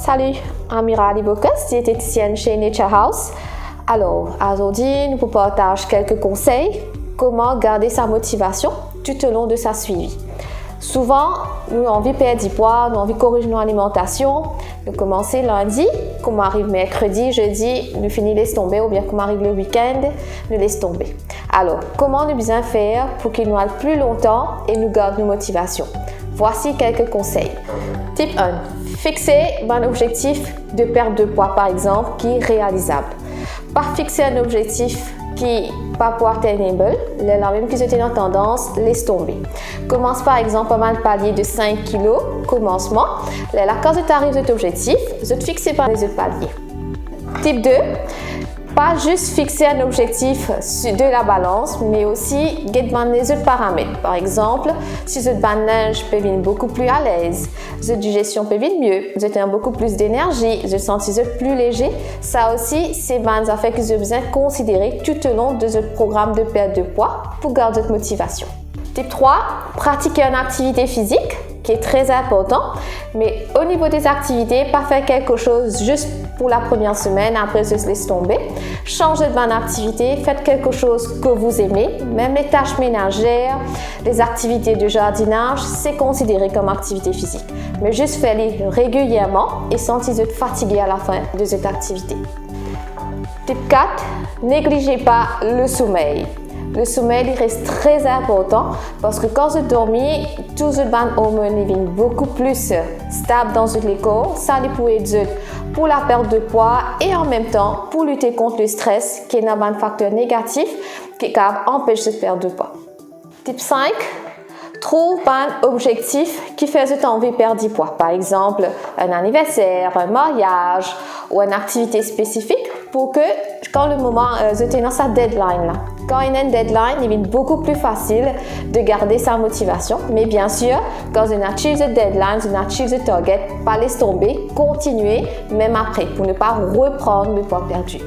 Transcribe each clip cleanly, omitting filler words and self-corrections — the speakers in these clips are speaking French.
Salut, Amira Libocas, diététicienne chez Nature House. Alors, aujourd'hui, nous vous partageons quelques conseils comment garder sa motivation tout au long de sa suivi. Souvent, nous avons envie de perdre du poids, nous avons envie de corriger notre alimentation. Nous commençons lundi, comme arrive mercredi, jeudi, nous finissons laisse tomber, ou bien comme arrive le week-end, nous laisse tomber. Alors, comment nous bien faire pour qu'il nous aille plus longtemps et nous garde nos motivations? Voici quelques conseils. Type 1. Fixer un objectif de perte de poids, par exemple, qui est réalisable. Pas fixer un objectif qui n'est pas pour atteignable, là même que c'était une tendance, laisse tomber. Commence par exemple par un palier de 5 kg, commencement. Là, quand tu arrives à cet objectif, tu te fixes par les autres paliers. Type 2, pas juste fixer un objectif de la balance, mais aussi les autres paramètres. Par exemple, si votre linge peut venir beaucoup plus à l'aise, votre digestion peut venir mieux, vous avez beaucoup plus d'énergie, vous sentez plus léger. Ça aussi, c'est des affaires que vous avez besoin de considérer tout au long de votre programme de perte de poids pour garder votre motivation. Type 3, pratiquer une activité physique qui est très important, mais au niveau des activités, pas faire quelque chose juste pour la première semaine, après se laisse tomber. Changez de bonne activité, faites quelque chose que vous aimez, même les tâches ménagères, les activités de jardinage, c'est considéré comme activité physique. Mais juste faites-les régulièrement et sentez-vous fatigué à la fin de cette activité. Type 4, négligez pas le sommeil. Le sommeil il reste très important parce que quand vous dormez, tous les hormones deviennent beaucoup plus stables dans le corps. Ça peut aider pour la perte de poids et en même temps pour lutter contre le stress qui est un facteur négatif qui empêche de perdre de poids. Type 5, trouve un objectif qui fait envie de perdre du poids. Par exemple, un anniversaire, un mariage ou une activité spécifique pour que quand le moment vous êtes dans sa deadline là. Quand il y a une deadline, il est beaucoup plus facile de garder sa motivation. Mais bien sûr, quand vous achievez cette deadline, vous achievez ce target, pas laisser tomber, continuez même après pour ne pas reprendre le poids perdu.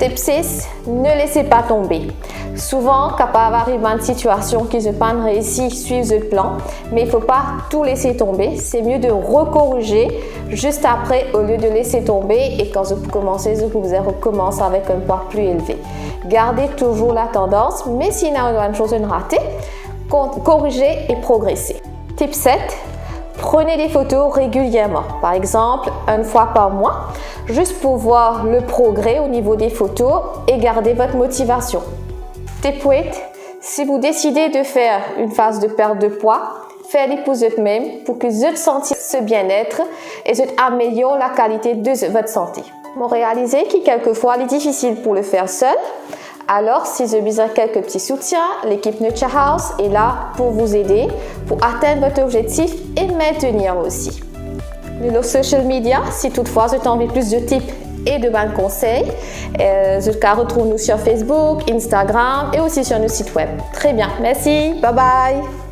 Type 6, ne laissez pas tomber. Souvent, quand on arrive à une situation qui ne pas réussi à suivre le plan, mais il ne faut pas tout laisser tomber. C'est mieux de recorriger juste après au lieu de laisser tomber et quand vous commencez, vous recommencez avec un poids plus élevé. Gardez toujours la tendance, mais s'il y a une chose ratée, corrigez et progressez. Type 7, prenez des photos régulièrement, par exemple une fois par mois, juste pour voir le progrès au niveau des photos et garder votre motivation. Type 8, si vous décidez de faire une phase de perte de poids, faites-le pour vous-même pour que vous sentiez ce bien-être et vous améliorez la qualité de votre santé. Vous réalisez que quelquefois il est difficile pour le faire seul. Alors, si vous avez besoin de quelques petits soutiens, l'équipe Nature House est là pour vous aider, pour atteindre votre objectif et maintenir aussi. Nos social media, si toutefois vous avez envie de plus de tips et de bons conseils, vous pouvez retrouver nous sur Facebook, Instagram et aussi sur nos sites web. Très bien, merci, bye bye!